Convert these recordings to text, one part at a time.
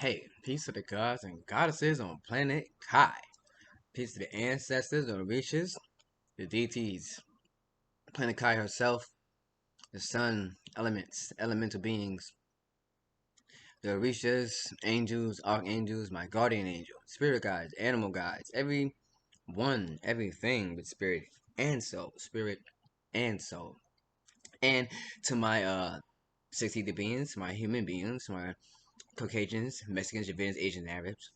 Hey, peace to the gods and goddesses on planet Kai. Peace to the ancestors, the riches, the deities, planet Kai herself, the sun, elements, elemental beings, the orishas, angels, archangels, my guardian angel, spirit guides, animal guides, every one, everything with spirit and soul, spirit and soul. And to my 60 beings, my human beings, my Caucasians, Mexicans, Jamaicans, Asian Arabs,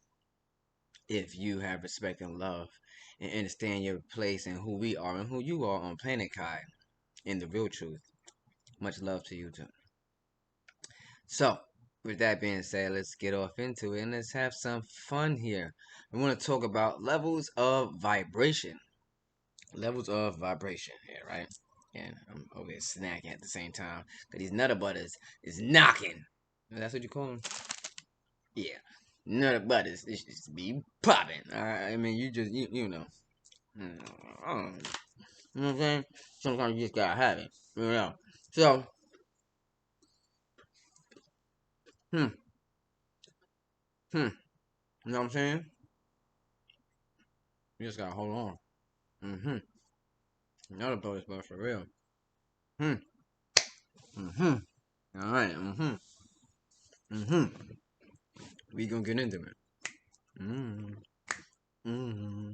if you have respect and love and understand your place and who we are and who you are on planet Kai in the real truth. Much love to you too. So, with that being said, let's get off into it and let's have some fun here. We want to talk about levels of vibration. Levels of vibration here, right? And I'm over here snacking at the same time because these nutter butters is knocking. That's what you call them? Yeah. Nutter butters. It just be popping. All right. I mean, you know. Mm, You know what I'm saying? Sometimes you just gotta have it. You know. So, hmm, hmm. You know what I'm saying? You just gotta hold on. Mm-hmm. Another bonus, but for real. Hmm. Mm-hmm. All right. Mm-hmm. Mm-hmm. We gonna get into it. Mm-hmm. Mm-hmm.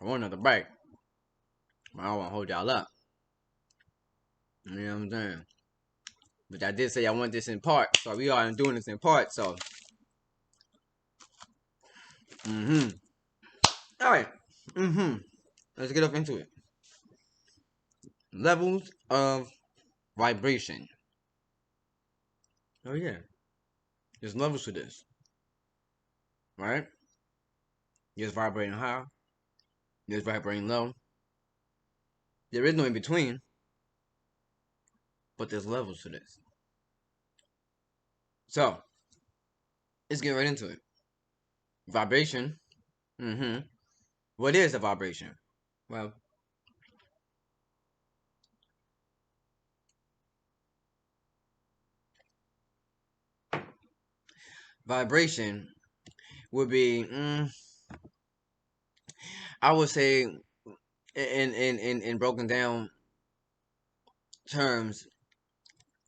I want another bite, but I don't wanna hold y'all up. You know what I'm saying? But I did say I want this in part, so we are doing this in part. So, mm-hmm. All right. Mm-hmm. Let's get up into it. Levels of vibration. Oh yeah, there's levels to this, right? There's vibrating high, there's vibrating low. There is no in between, but there's levels to this. So let's get right into it. Vibration. Mm-hmm. What is a vibration? Well, vibration would be, I would say, in broken down terms,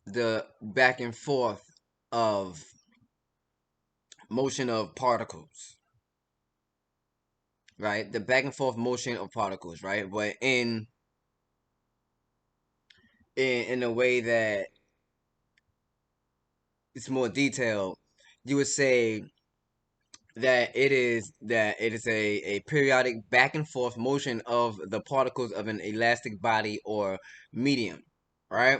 the back and forth of motion of particles, right? The back and forth motion of particles, right? But in a way that it's more detailed, you would say that it is a periodic back and forth motion of the particles of an elastic body or medium. Right?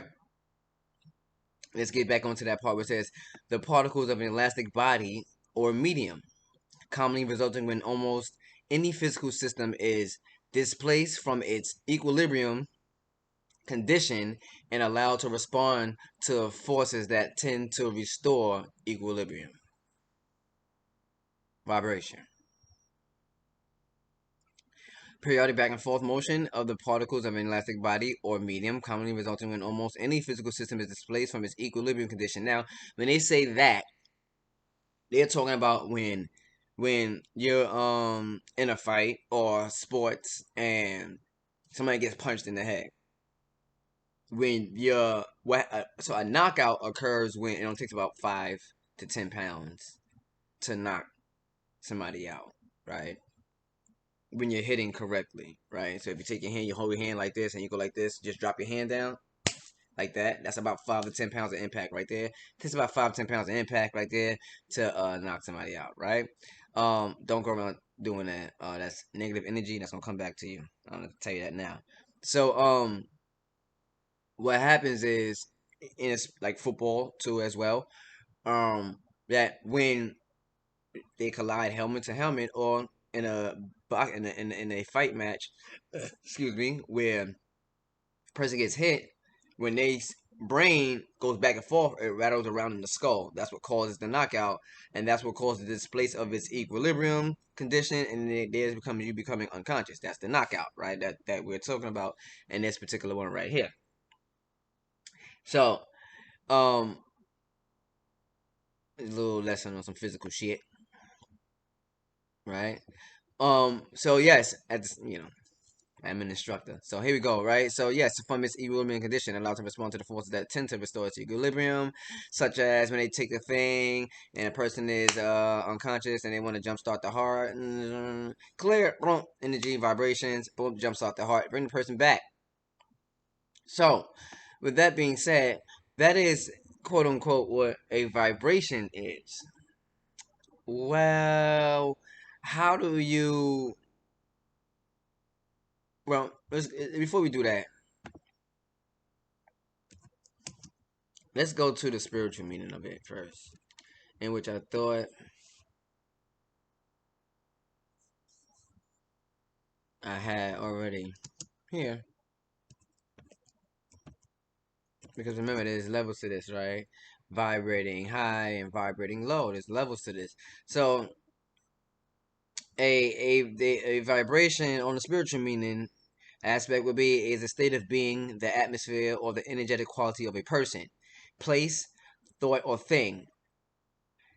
Let's get back onto that part where it says the particles of an elastic body or medium, commonly resulting when almost any physical system is displaced from its equilibrium condition and allowed to respond to forces that tend to restore equilibrium. Vibration. Periodic back and forth motion of the particles of an elastic body or medium, commonly resulting when almost any physical system is displaced from its equilibrium condition. Now, when they say that, they're talking about when you're in a fight or sports and somebody gets punched in the head. When you're so a knockout occurs when it only takes about 5 to 10 pounds to knock somebody out, right? When you're hitting correctly, right? So if you take your hand, you hold your hand like this, and you go like this, just drop your hand down like that. That's about 5 to 10 pounds of impact right there. It takes about 5 to 10 pounds of impact right there to knock somebody out, right? Don't go around doing that. That's negative energy. That's gonna come back to you. I'm gonna tell you that now. So what happens is in like football too as well. That when they collide helmet to helmet or in a in a fight match, excuse me, where the person gets hit, when they brain goes back and forth, it rattles around in the skull. That's what causes the knockout, and that's what causes the displace of its equilibrium condition, and there's becoming you becoming unconscious. That's the knockout, right? That we're talking about in this particular one right here. So, um, a little lesson on some physical shit, right? So yes, I'm an instructor. So here we go, right? So yes, from its equilibrium condition, allow to respond to the forces that tend to restore its equilibrium, such as when they take a thing and a person is unconscious and they want to jumpstart the heart. Clear, boom, energy, vibrations, boom, jumpstart the heart, bring the person back. So, with that being said, that is quote unquote what a vibration is. Well, how do you? Well, before we do that, let's go to the spiritual meaning of it first, in which I thought I had already here. Because remember, there's levels to this, right? Vibrating high and vibrating low. There's levels to this. So a vibration on the spiritual meaning aspect would be is a state of being, the atmosphere, or the energetic quality of a person, place, thought, or thing.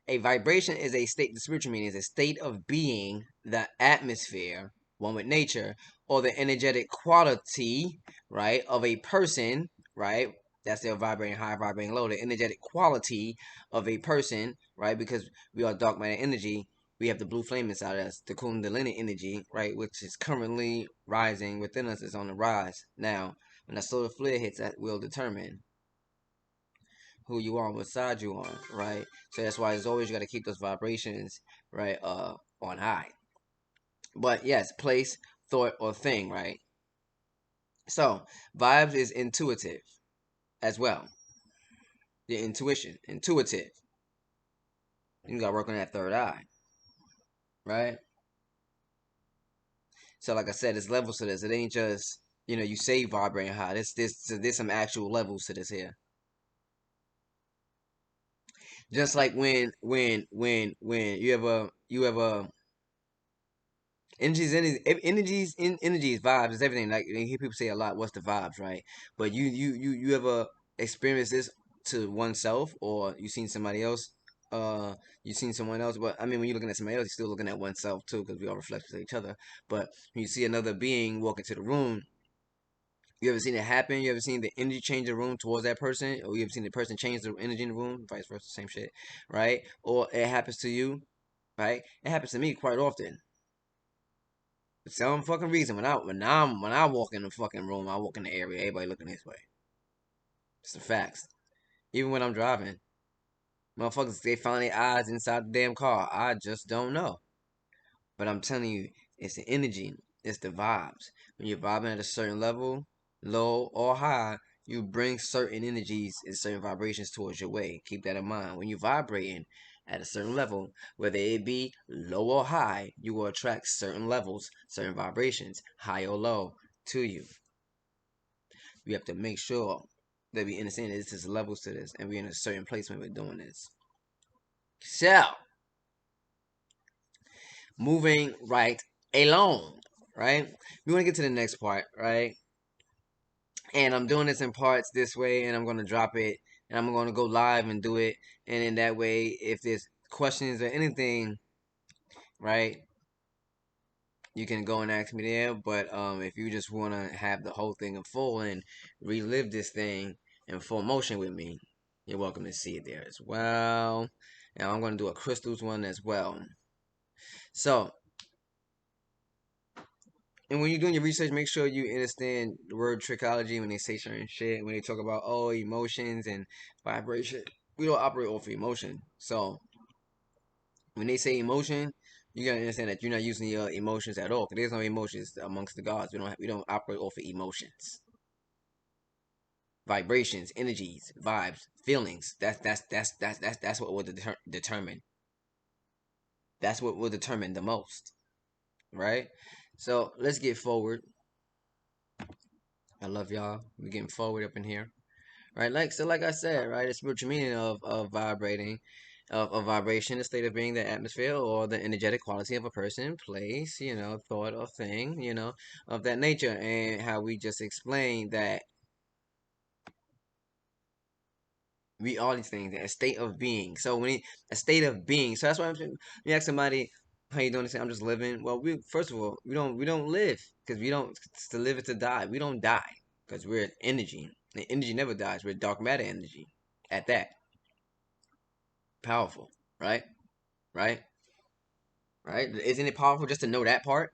A vibration is a state, the spiritual meaning is a state of being, the atmosphere, one with nature, or the energetic quality, right, of a person, right? That's their vibrating high, vibrating low, the energetic quality of a person, right? Because we are dark matter energy. We have the blue flame inside us, the Kundalini energy, right, which is currently rising within us, is on the rise. Now, when that solar flare hits, that will determine who you are, what side you on, right? So that's why it's always you got to keep those vibrations, right, on high. But yes, place, thought, or thing, right? So vibes is intuitive as well. The intuition, intuitive. You got to work on that third eye, right? So like I said, there's levels to this. It ain't just you say vibrating high. There's some actual levels to this here. Just like when you have a energies, vibes, is everything. Like you hear people say a lot, "What's the vibes?" Right? But you ever experience this to oneself, or you seen somebody else? You seen someone else, but I mean, when you're looking at somebody else, you're still looking at oneself too, because we all reflect to each other. But when you see another being walk into the room, you ever seen it happen? You ever seen the energy change the room towards that person, or you ever seen the person change the energy in the room, vice versa, same shit, right? Or it happens to you, right? It happens to me quite often. For some fucking reason, when I walk in the fucking room, I walk in the area, everybody looking this way. It's the facts. Even when I'm driving, motherfuckers they find their eyes inside the damn car. I just don't know. But I'm telling you, it's the energy, it's the vibes. When you're vibing at a certain level, low or high, you bring certain energies and certain vibrations towards your way. Keep that in mind. When you're vibrating at a certain level, whether it be low or high, you will attract certain levels, certain vibrations, high or low, to you. We have to make sure that we understand that this is levels to this, and we're in a certain place when we're doing this. So, moving right along, right? We want to get to the next part, right? And I'm doing this in parts this way, and I'm going to drop it, and I'm going to go live and do it. And in that way, if there's questions or anything, right, you can go and ask me there. But if you just want to have the whole thing in full and relive this thing in full motion with me, you're welcome to see it there as well. And I'm going to do a crystals one as well. So, and when you're doing your research, make sure you understand the word trichology when they say certain shit. When they talk about emotions and vibration, we don't operate off of emotion. So when they say emotion, you gotta understand that you're not using your emotions at all. Cause there's no emotions amongst the gods. We don't operate off of emotions, vibrations, energies, vibes, feelings. That's what will determine. That's what will determine the most, right? So let's get forward. I love y'all. We're getting forward up in here. Right, like I said, right, the spiritual meaning of vibrating, of vibration, the state of being, the atmosphere, or the energetic quality of a person, place, thought or thing, of that nature, and how we just explained that We are these things, a state of being. So a state of being. So that's why I'm saying, you ask somebody, how you doing? They say, I'm just living. Well, we first of all, we don't live because we don't to live is to die. We don't die because we're energy. And energy never dies. We're dark matter energy. At that, powerful, right? Right? Right? Isn't it powerful just to know that part?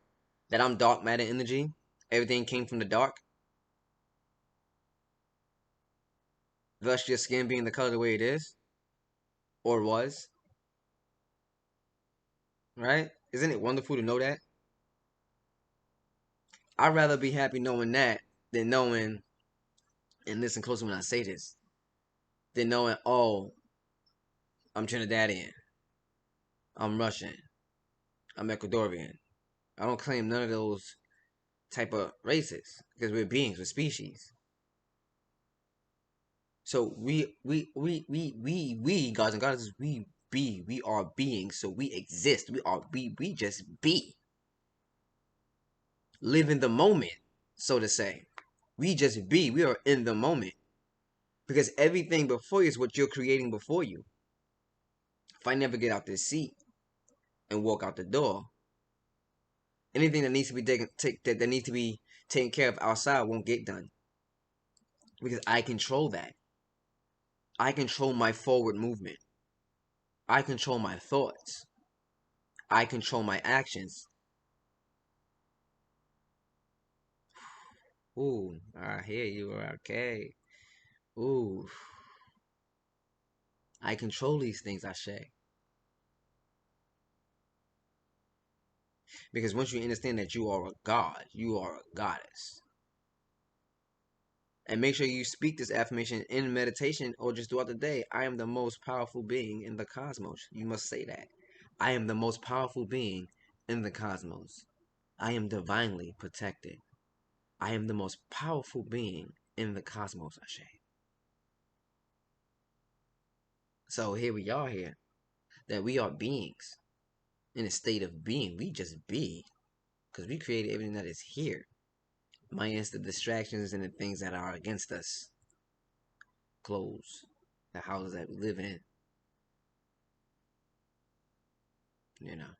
That I'm dark matter energy. Everything came from the dark. Thus, your skin being the color the way it is or was. Right? Isn't it wonderful to know that? I'd rather be happy knowing that than knowing, and listen closely when I say this, than knowing, oh, I'm Trinidadian, I'm Russian, I'm Ecuadorian. I don't claim none of those type of races because we're beings, we're species. So we gods and goddesses, we are beings. So we exist. We just be, live in the moment, so to say. We just be. We are in the moment because everything before you is what you're creating before you. If I never get out this seat and walk out the door, anything that needs to be that needs to be taken care of outside won't get done because I control that. I control my forward movement. I control my thoughts. I control my actions. Ooh, I hear you. Okay. Ooh, I control these things, ashe. Because once you understand that you are a god, you are a goddess. And make sure you speak this affirmation in meditation or just throughout the day. I am the most powerful being in the cosmos. You must say that. I am the most powerful being in the cosmos. I am divinely protected. I am the most powerful being in the cosmos, ashe. So here we are here. That we are beings in a state of being. We just be. Because we created everything that is here. Minus the distractions and the things that are against us. Clothes. The houses that we live in. You know.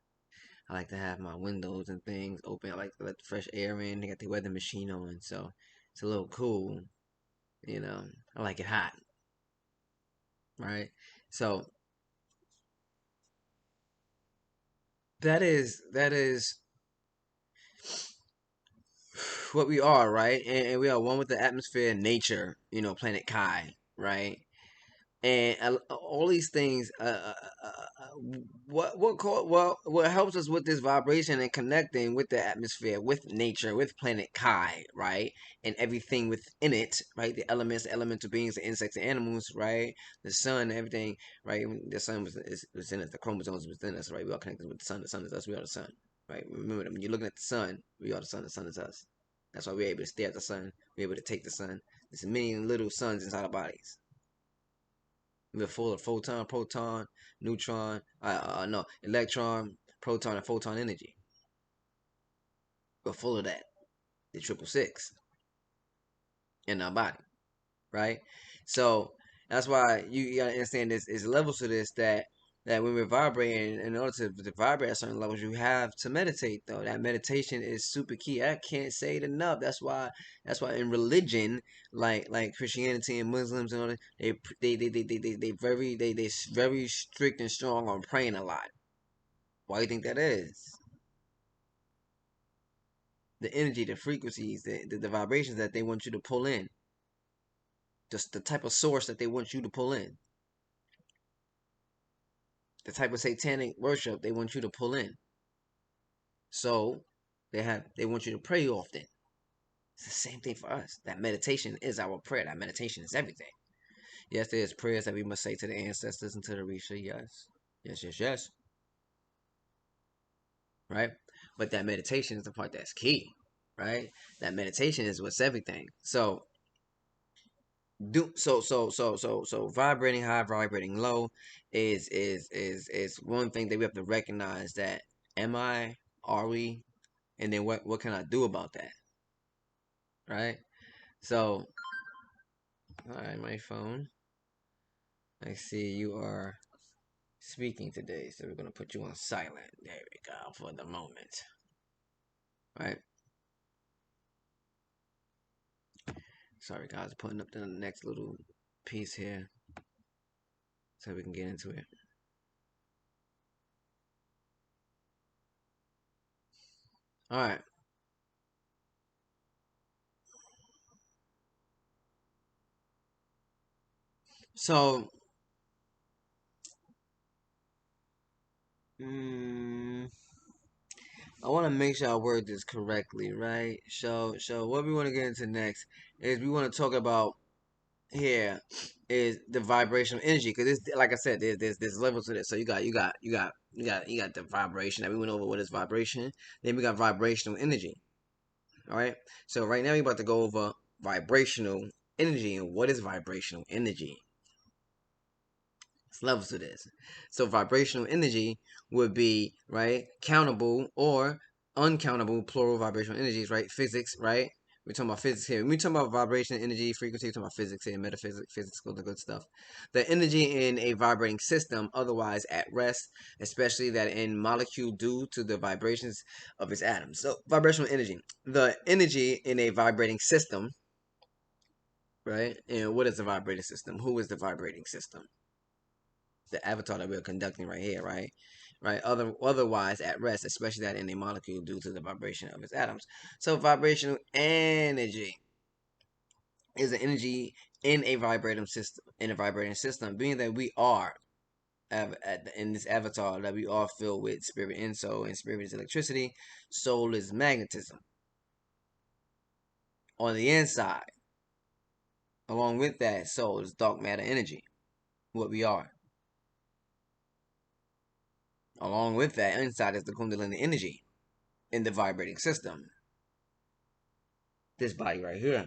I like to have my windows and things open. I like to let the fresh air in. They got the weather machine on, so it's a little cool. You know, I like it hot, right? So that is what we are, right? And we are one with the atmosphere and nature. You know, planet Kai, right? And all these things what helps us with this vibration and connecting with the atmosphere, with nature, with planet Kai, right? And everything within it, right? The elements, the elemental beings, the insects, the animals, right? The sun, everything, right? The sun is within us, the chromosomes within us, right? We are connected with the sun is us, we are the sun, right? Remember that when you're looking at the sun, we are the sun is us. That's why we're able to stare at the sun, we're able to take the sun. There's many little suns inside our bodies. We're full of photon, proton, neutron, no, electron, proton, and photon energy. We're full of that. The triple six in our body, right? So that's why you gotta understand this is levels to this that when we're vibrating, in order to vibrate at certain levels, you have to meditate. Though that meditation is super key. I can't say it enough. That's why in religion, like Christianity and Muslims and all that, they very strict and strong on praying a lot. Why do you think that is? The energy, the frequencies, the vibrations that they want you to pull in, just the type of source that they want you to pull in, the type of satanic worship they want you to pull in. So they want you to pray often. It's the same thing for us. That meditation is our prayer. That meditation is everything. Yes, there's prayers that we must say to the ancestors and to the Risha. Yes. Yes, yes, yes. Right? But that meditation is the part that's key. Right? That meditation is what's everything. So vibrating high, vibrating low is one thing that we have to recognize that am I, are we, and then what can I do about that? Right? So all right, my phone. I see you are speaking today, so we're gonna put you on silent. There we go for the moment. Right. Sorry, guys. Putting up the next little piece here so we can get into it. All right. So, mm, I want to make sure I word this correctly, right? So what we want to get into next is we want to talk about here is the vibrational energy because it's like I said, there's levels to this. So you got the vibration that we went over. What is vibration? Then we got vibrational energy. All right. So right now we're about to go over vibrational energy and what is vibrational energy. It's levels to this. So vibrational energy would be right countable or uncountable plural vibrational energies, right? Physics, right? We're talking about physics here. When we talking about vibration, energy, frequency, we're talking about physics here, metaphysics, physical, the good stuff. The energy in a vibrating system, otherwise at rest, especially that in molecule due to the vibrations of its atoms. So vibrational energy. The energy in a vibrating system, right? And what is the vibrating system? Who is the vibrating system? The avatar that we're conducting right here, right? Right. Otherwise at rest, especially that in a molecule due to the vibration of its atoms. So vibrational energy is an energy in a vibrating system, being that we are in this avatar that we are filled with spirit and soul, and spirit is electricity, soul is magnetism. On the inside, along with that, soul is dark matter energy, what we are. Along with that, inside is the Kundalini energy in the vibrating system. This body right here.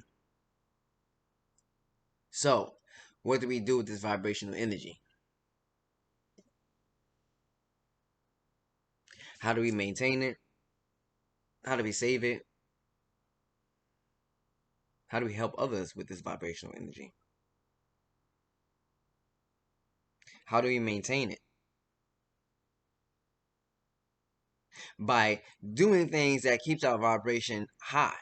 So, what do we do with this vibrational energy? How do we maintain it? How do we save it? How do we help others with this vibrational energy? How do we maintain it? By doing things that keeps our vibration high.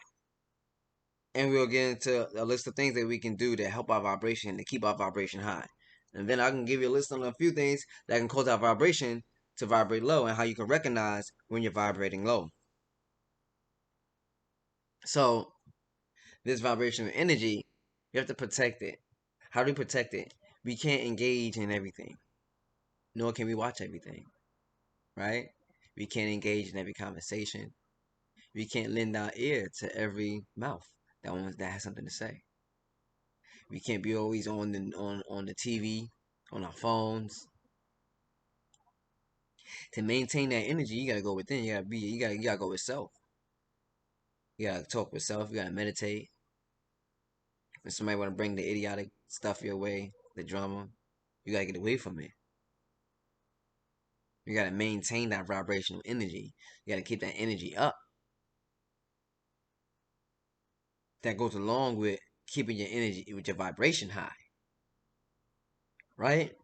And we'll get into a list of things that we can do to help our vibration, to keep our vibration high. And then I can give you a list on a few things that can cause our vibration to vibrate low and how you can recognize when you're vibrating low. So, this vibrational energy, you have to protect it. How do we protect it? We can't engage in everything, nor can we watch everything, right? We can't engage in every conversation. We can't lend our ear to every mouth that has something to say. We can't be always on the TV, on our phones. To maintain that energy, you gotta go within. You gotta go with self. You gotta talk with self. You gotta meditate. When somebody wanna bring the idiotic stuff your way, the drama, you gotta get away from it. You gotta maintain that vibrational energy. You gotta keep that energy up. That goes along with keeping your energy with your vibration high, right?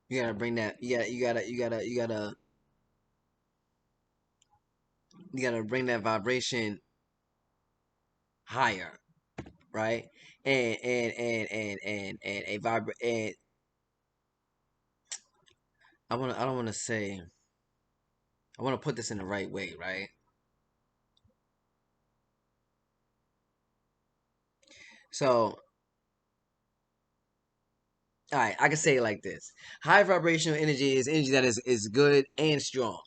You gotta bring that. You gotta bring that vibration higher, right? And a vibra and I don't wanna say I wanna put this in the right way, right? So all right, I can say it like this: high vibrational energy is energy that is good and strong.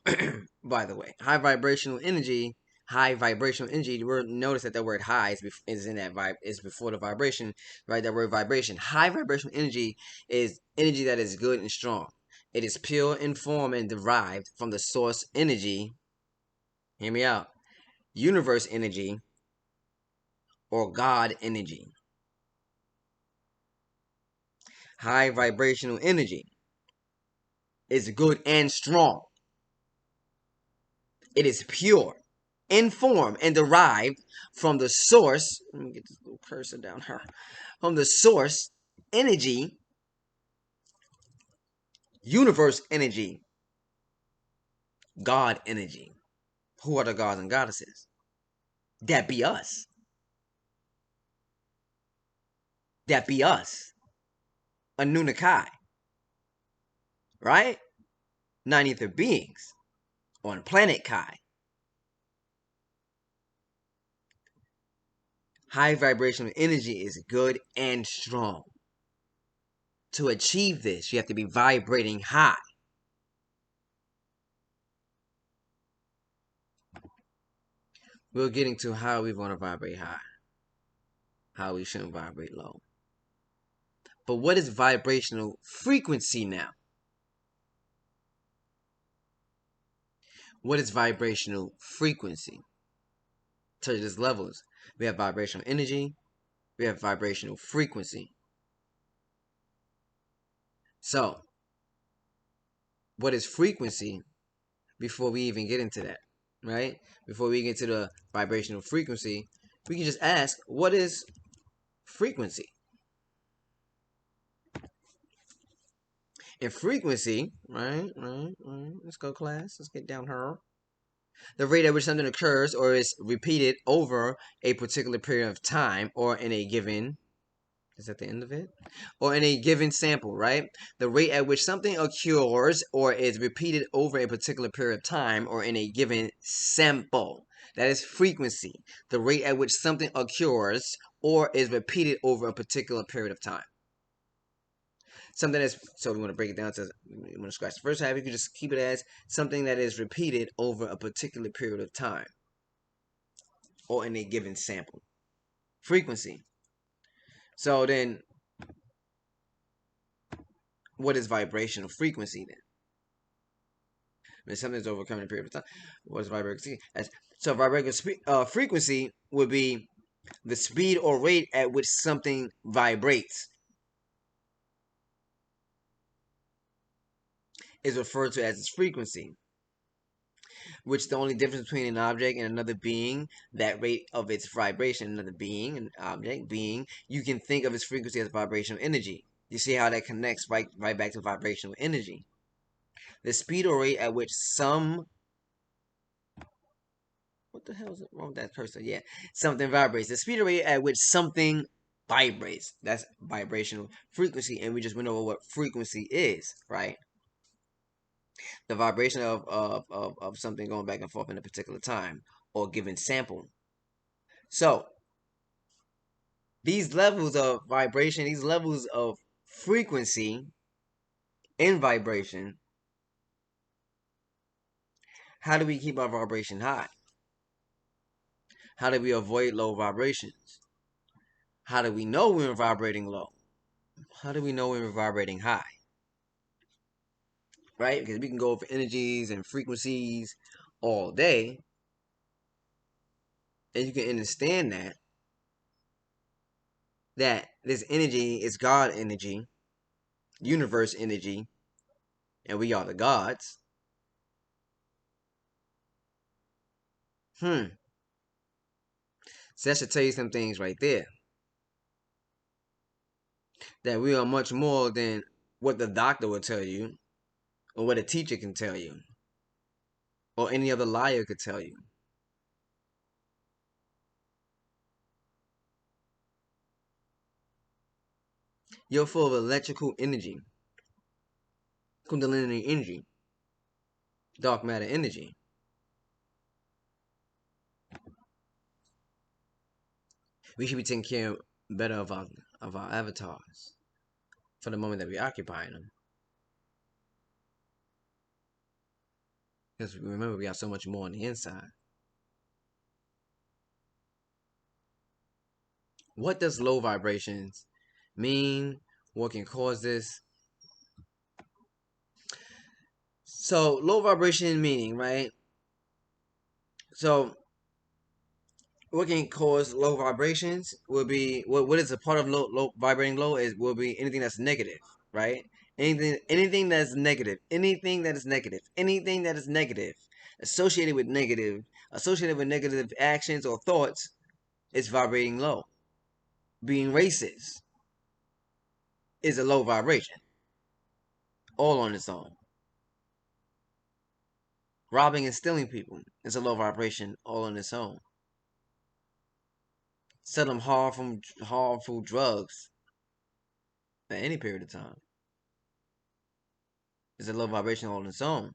By the way, high vibrational energy. The word notice that the word high is in that vibe is before the vibration, right? That word vibration. High vibrational energy is energy that is good and strong. It is pure in form and derived from the source energy. Hear me out. Universe energy or God energy. High vibrational energy is good and strong. It is pure informed and derived from the source. Let me get this little cursor down here. From the source, energy, universe energy, God energy. Who are the gods and goddesses? That be us. That be us. Anunnaki. Right? 90th beings on planet Kai. High vibrational energy is good and strong. To achieve this, you have to be vibrating high. We'll get into how we want to vibrate high, how we shouldn't vibrate low. But what is vibrational frequency now? What is vibrational frequency? So there's levels. We have vibrational energy. We have vibrational frequency. So, what is frequency before we even get into that, right? Before we get to the vibrational frequency, we can just ask, what is frequency? And frequency, right? Let's go, class. Let's get down here. The rate at which something occurs or is repeated over a particular period of time or in a given, is that the end of it? Or in a given sample, right? The rate at which something occurs or is repeated over a particular period of time or in a given sample. That is frequency. The rate at which something occurs or is repeated over a particular period of time. Something that's, so we want to break it down to, we want to scratch the first half. You can just keep it as something that is repeated over a particular period of time or in a given sample. Frequency. So then, what is vibrational frequency then? When something's overcoming a period of time, what is vibrational? So vibrational frequency would be the speed or rate at which something vibrates. Is referred to as its frequency, which the only difference between an object and another being, that rate of its vibration, another being, an object, being, you can think of its frequency as vibrational energy. You see how that connects right back to vibrational energy. The speed or rate at which what the hell is wrong with that cursor? Yeah, something vibrates. The speed or rate at which something vibrates. That's vibrational frequency, and we just went over what frequency is, right? The vibration of something going back and forth in a particular time or given sample. So these levels of vibration, these levels of frequency in vibration, how do we keep our vibration high? How do we avoid low vibrations? How do we know when we're vibrating low? How do we know when we're vibrating high? Right? Because we can go over energies and frequencies all day, and you can understand that this energy is God energy, universe energy, and we are the gods. So that should tell you some things right there. That we are much more than what the doctor will tell you, or what a teacher can tell you, or any other liar could tell you. You're full of electrical energy, kundalini energy, dark matter energy. We should be taking care better of our avatars for the moment that we occupy in them. Because remember, we got so much more on the inside. What does low vibrations mean? What can cause this? So low vibration meaning, right? So what can cause low vibrations will be what is a part of low vibrating low is will be anything that's negative, right? Anything that's negative, anything that is negative, anything that is negative. associated with negative actions or thoughts, it's vibrating low. Being racist is a low vibration, all on its own. Robbing and stealing people is a low vibration, all on its own. Selling harmful drugs at any period of time is a low vibration all on its own.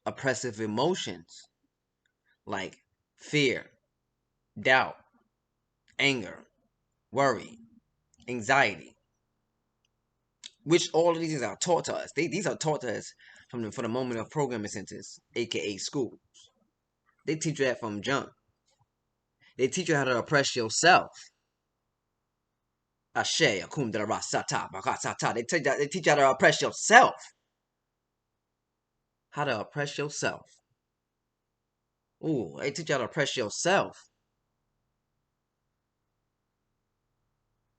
Oppressive emotions like fear, doubt, anger, worry, anxiety, which all of these are taught to us. These are taught to us for the moment of programming centers, aka school. They teach you that from jump. They teach you how to oppress yourself. Ashe, akum rasata, bakasata. They teach you how to oppress yourself. How to oppress yourself. Ooh, they teach you how to oppress yourself.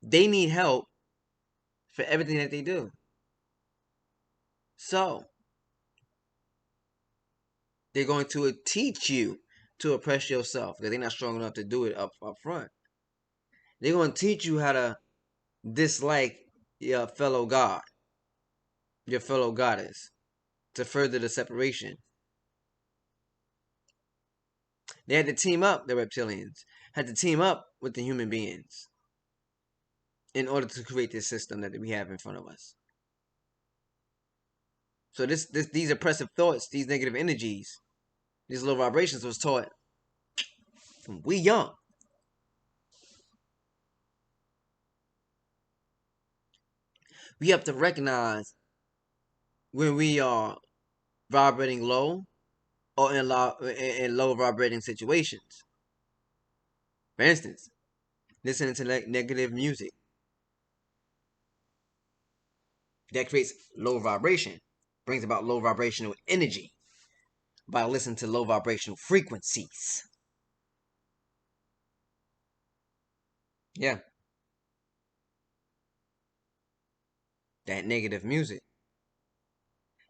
They need help for everything that they do. So, they're going to teach you to oppress yourself because they're not strong enough to do it up front. They're going to teach you how to dislike your fellow god, your fellow goddess, to further the separation. They had to team up, the reptilians, had to team up with the human beings in order to create this system that we have in front of us. So these oppressive thoughts, these negative energies, these low vibrations was taught from we young. We have to recognize when we are vibrating low or in low vibrating situations. For instance, listening to negative music that creates low vibration, brings about low vibrational energy by listening to low vibrational frequencies. Yeah. That negative music.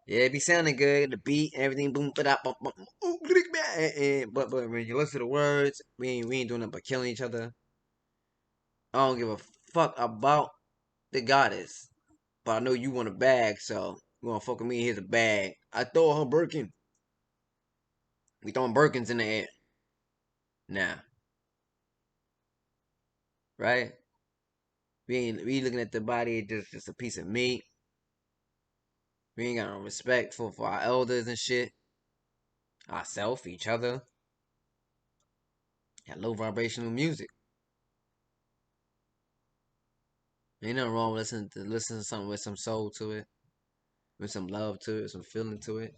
Yeah, it be sounding good, the beat, everything, boom, but when you listen to the words, we ain't doing nothing but killing each other. I don't give a fuck about the goddess, but I know you want a bag, so you wanna fuck with me? Here's a bag. I throw her Birkin. We throwing Birkins in the air. Nah, right? We looking at the body just a piece of meat. We ain't got no respect for our elders and shit. Ourself, each other. Got low vibrational music. Ain't nothing wrong with listening to something with some soul to it, with some love to it, some feeling to it.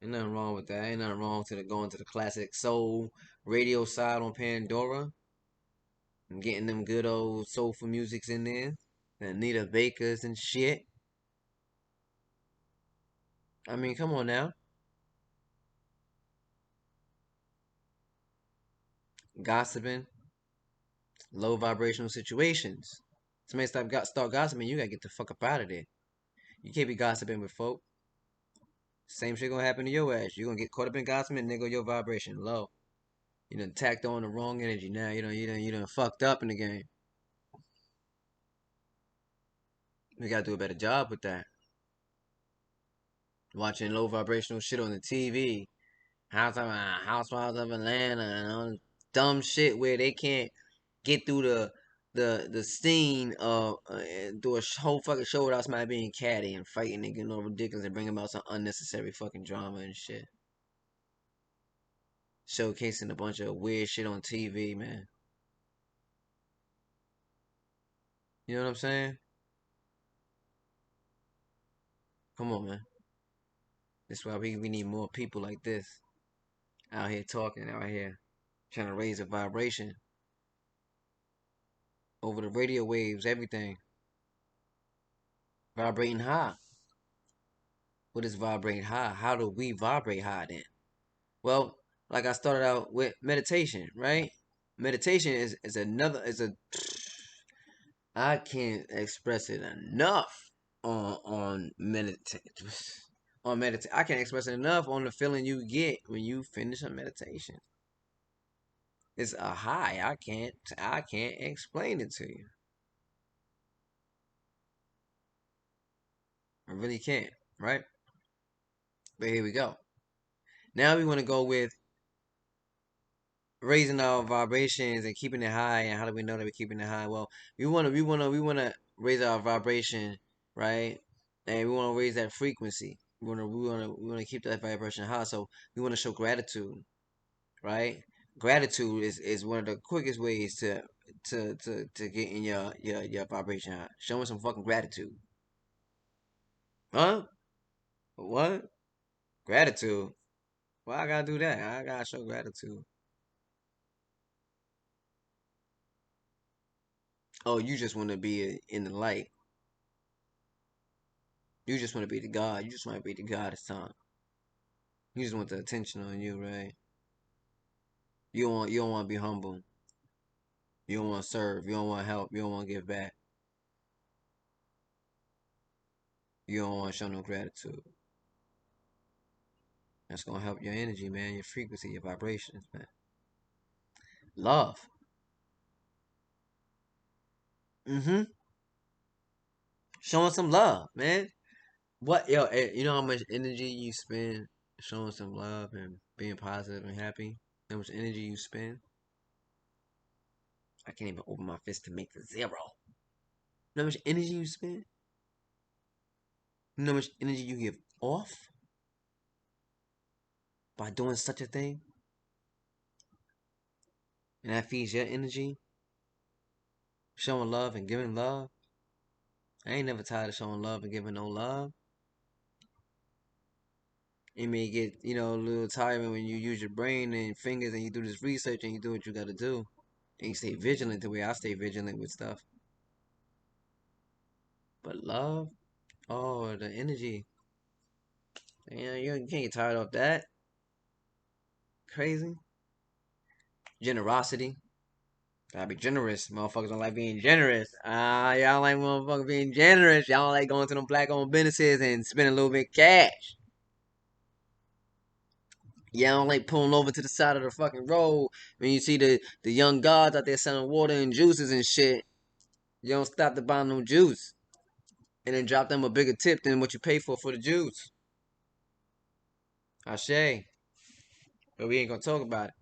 Ain't nothing wrong with that. Ain't nothing wrong to going to the classic soul radio side on Pandora and getting them good old soulful musics in there. The Anita Bakers and shit. I mean, come on now. Gossiping, low vibrational situations. Somebody start gossiping, you gotta get the fuck up out of there. You can't be gossiping with folk. Same shit gonna happen to your ass. You gonna get caught up in gossiping, nigga. Your vibration low. You done tacked on the wrong energy. Now you done fucked up in the game. We gotta do a better job with that. Watching low vibrational shit on the TV. Housewives of Atlanta and all dumb shit where they can't get through the scene of do a whole fucking show without somebody being catty and fighting and getting all ridiculous and bringing about some unnecessary fucking drama and shit. Showcasing a bunch of weird shit on TV, man. You know what I'm saying? Come on, man. That's why we need more people like this out here talking, out here trying to raise the vibration over the radio waves, everything. Vibrating high. What is vibrating high? How do we vibrate high then? Well, like I started out with meditation, right? Meditation is another is a I can't express it enough on meditate. on meditate. I can't express it enough on the feeling you get when you finish a meditation. It's a high. I can't explain it to you. I really can't, right? But here we go. Now we want to go with raising our vibrations and keeping it high. And how do we know that we're keeping it high? Well, we wanna raise our vibration, right? And we wanna raise that frequency. We wanna keep that vibration high. So we wanna show gratitude, right? Gratitude is one of the quickest ways to get in your vibration high. Showing some fucking gratitude, huh? What? Gratitude? Why I gotta do that? I gotta show gratitude. Oh, you just want to be in the light. You just want to be the God. You just want to be the God of time. You just want the attention on you, right? You don't want to be humble. You don't want to serve. You don't want to help. You don't want to give back. You don't want to show no gratitude. That's gonna help your energy, man, your frequency, your vibrations, man. Love. Mm-hmm. Showing some love, man. You know how much energy you spend showing some love and being positive and happy? How much energy you spend? I can't even open my fist to make the zero. You know how much energy you spend? You know how much energy you give off by doing such a thing? And that feeds your energy, showing love and giving love. I ain't never tired of showing love and giving no love. It may get, a little tiring when you use your brain and fingers and you do this research and you do what you gotta do. And you stay vigilant the way I stay vigilant with stuff. But love, oh, the energy. You can't get tired of that. Crazy. Generosity. Gotta be generous. Motherfuckers don't like being generous. Y'all like motherfuckers being generous. Y'all don't like going to them black owned businesses and spending a little bit of cash. Y'all don't like pulling over to the side of the fucking road when you see the young gods out there selling water and juices and shit. You don't stop to buy no juice. And then drop them a bigger tip than what you pay for the juice. Ashe. But we ain't gonna talk about it.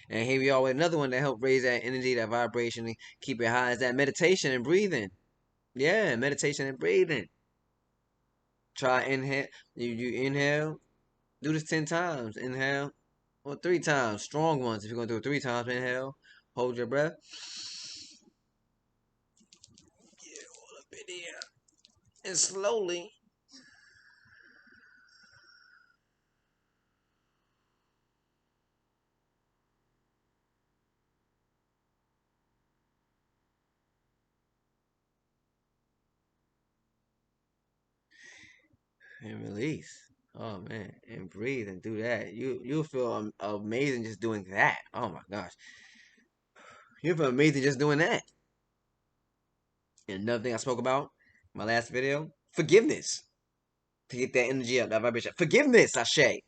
And here we are with another one that help raise that energy, that vibration, and keep it high is that meditation and breathing. Yeah, meditation and breathing. Try inhale. You inhale. Do this 10 times. Inhale. Or 3 times. Strong ones. If you're gonna do it 3 times, inhale. Hold your breath. Yeah, hold up in here. And slowly. And release. Oh man. And breathe and do that. You'll feel amazing just doing that. Oh my gosh. You'll feel amazing just doing that. And another thing I spoke about in my last video, forgiveness. To get that energy up, that vibration. Forgiveness, Ashe.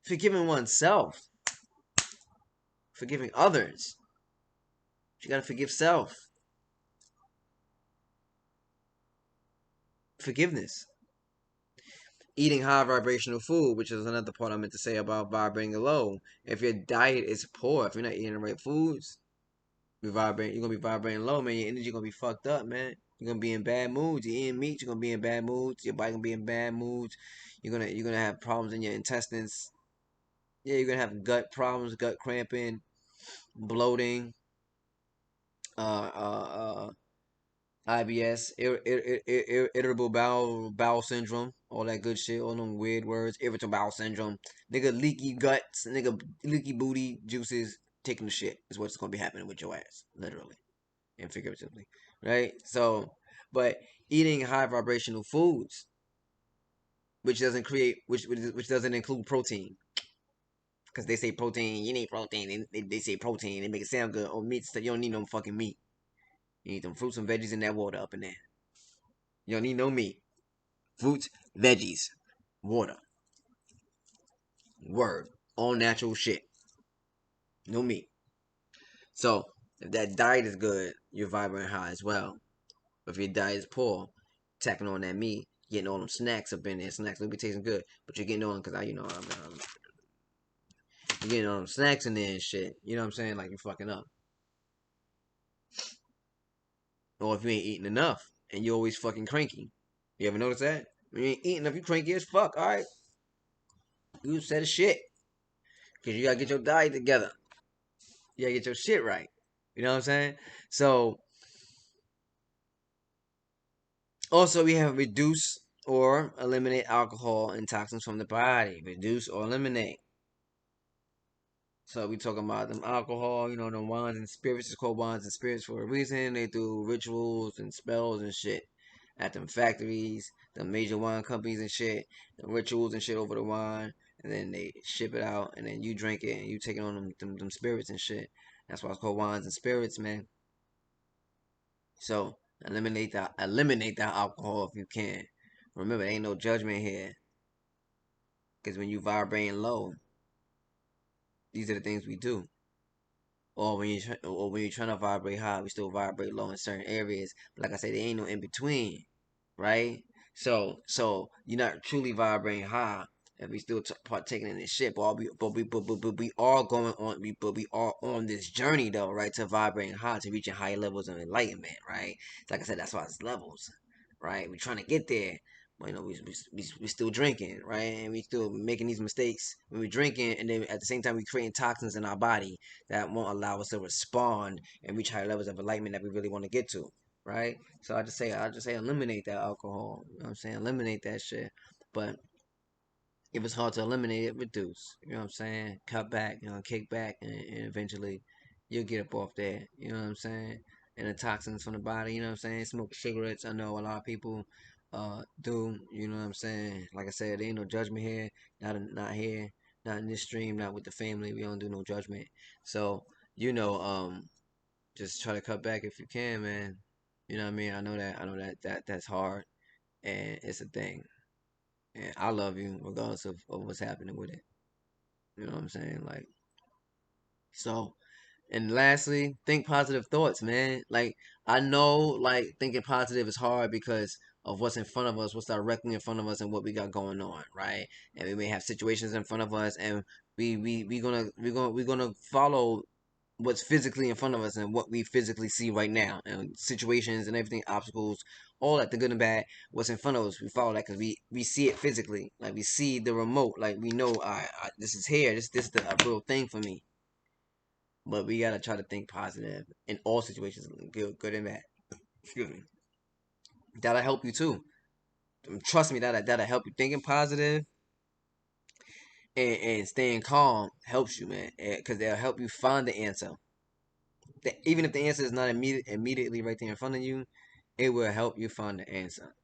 Forgiving oneself. Forgiving others. You gotta forgive self. Forgiveness. Eating high vibrational food, which is another part I meant to say about vibrating low. If your diet is poor, if you're not eating the right foods, you're gonna be vibrating low, man. Your energy gonna be fucked up, man. You're gonna be in bad moods. You're eating meat, you're gonna be in bad moods. Your body gonna be in bad moods. You're gonna have problems in your intestines. Yeah, you're gonna have gut problems, gut cramping, bloating, uh, uh, IBS, irritable bowel syndrome, all that good shit, all them weird words, irritable bowel syndrome, nigga, leaky guts, nigga, leaky booty juices, taking the shit is what's gonna be happening with your ass, literally and figuratively, right? So, but eating high vibrational foods, which doesn't include protein, because they say protein, you need protein, they say protein, they make it sound good. Oh, meat, so you don't need no fucking meat. You need them fruits and veggies and that water up in there. You don't need no meat. fruits, veggies, water, word, all natural shit, no meat. So if that diet is good, you're vibrant high as well. If your diet is poor, tacking on that meat, getting all them snacks up in there, snacks will be tasting good, but you're getting on because you're getting all them snacks in there and shit. You know what I'm saying? Like you're fucking up. Or if you ain't eating enough and you're always fucking cranky. You ever notice that? When you ain't eating enough, you cranky as fuck. All right, you said a shit because you gotta get your diet together. You gotta get your shit right. You know what I'm saying? So also we have reduce or eliminate alcohol and toxins from the body. Reduce or eliminate. So we talking about them alcohol, them wines and spirits. It's called wines and spirits for a reason. They do rituals and spells and shit at them factories, the major wine companies and shit, the rituals and shit over the wine, and then they ship it out, and then you drink it and you taking on them spirits and shit. That's why it's called wines and spirits, man. So eliminate that alcohol if you can. Remember, there ain't no judgment here, because when you vibrating low, these are the things we do. Or when you're trying to vibrate high, we still vibrate low in certain areas. But like I said, there ain't no in between, right? So you're not truly vibrating high if we still partaking in this shit. But we are going on. We are on this journey though, right? To vibrating high, to reaching higher levels of enlightenment, right? Like I said, that's why it's levels, right? We're trying to get there. But, we still drinking, right? And we still making these mistakes when we're drinking, and then at the same time we creating toxins in our body that won't allow us to respond and reach higher levels of enlightenment that we really want to get to, right? So I just say eliminate that alcohol. You know what I'm saying? Eliminate that shit. But if it's hard to eliminate it, reduce. You know what I'm saying? Cut back, kick back, and eventually you'll get up off that. You know what I'm saying? And the toxins from the body, you know what I'm saying? Smoke cigarettes. I know a lot of people do. You know what I'm saying? Like I said, there ain't no judgment here. Not here. Not in this stream. Not with the family. We don't do no judgment. So just try to cut back if you can, man. You know what I mean? I know that's hard, and it's a thing. And I love you regardless of what's happening with it. You know what I'm saying? Like, so. And lastly, think positive thoughts, man. Like, I know, like, thinking positive is hard because of what's in front of us, what's directly in front of us, and what we got going on, right? And we may have situations in front of us, and we gonna follow what's physically in front of us and what we physically see right now, and situations and everything, obstacles, all that, the good and bad, what's in front of us. We follow that because we see it physically, like we see the remote, like we know, this is here, this the a real thing for me. But we gotta try to think positive in all situations, good and bad. Excuse me. That'll help you too. Trust me, that'll help you. Thinking positive and staying calm helps you, man, because they'll help you find the answer. Even if the answer is not immediately right there in front of you, it will help you find the answer.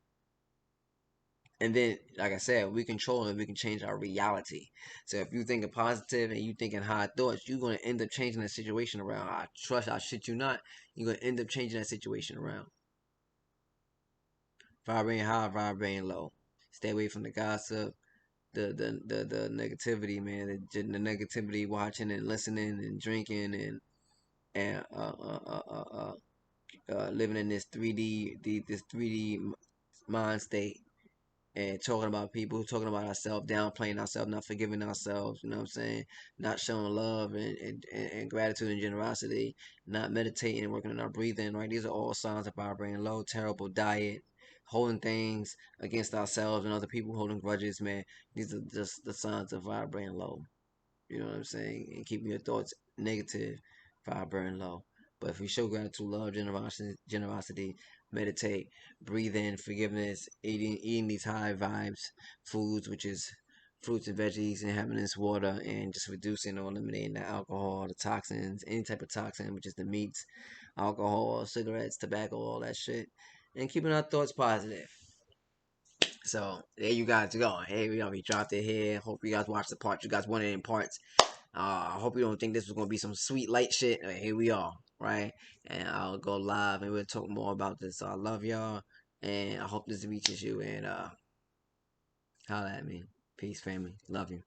And then, like I said, we control and we can change our reality. So if you thinking positive and you thinking high thoughts, you're gonna end up changing that situation around. I shit you not. You're gonna end up changing that situation around. Vibrating high, vibrating low. Stay away from the gossip, the negativity, man. The negativity, watching and listening and drinking and living in this 3D mind state, and talking about people, talking about ourselves, downplaying ourselves, not forgiving ourselves, you know what I'm saying? Not showing love and gratitude and generosity, not meditating and working on our breathing, right? These are all signs of vibrating low, terrible diet, holding things against ourselves and other people, holding grudges, man. These are just the signs of vibrating low. You know what I'm saying? And keeping your thoughts negative, vibrating low. But if we show gratitude, love, generosity, meditate, breathe in forgiveness, eating these high vibes foods, which is fruits and veggies, and having this water, and just reducing or eliminating the alcohol, the toxins, any type of toxin, which is the meats, alcohol, cigarettes, tobacco, all that shit, and keeping our thoughts positive. So there you guys go. Hey, we dropped it here. Hope you guys watched the part you guys wanted in parts. I hope you don't think this was gonna be some sweet light shit. Here we are, right? And I'll go live and we'll talk more about this. So I love y'all, and I hope this reaches you. And Holla at me. Peace, family. Love you.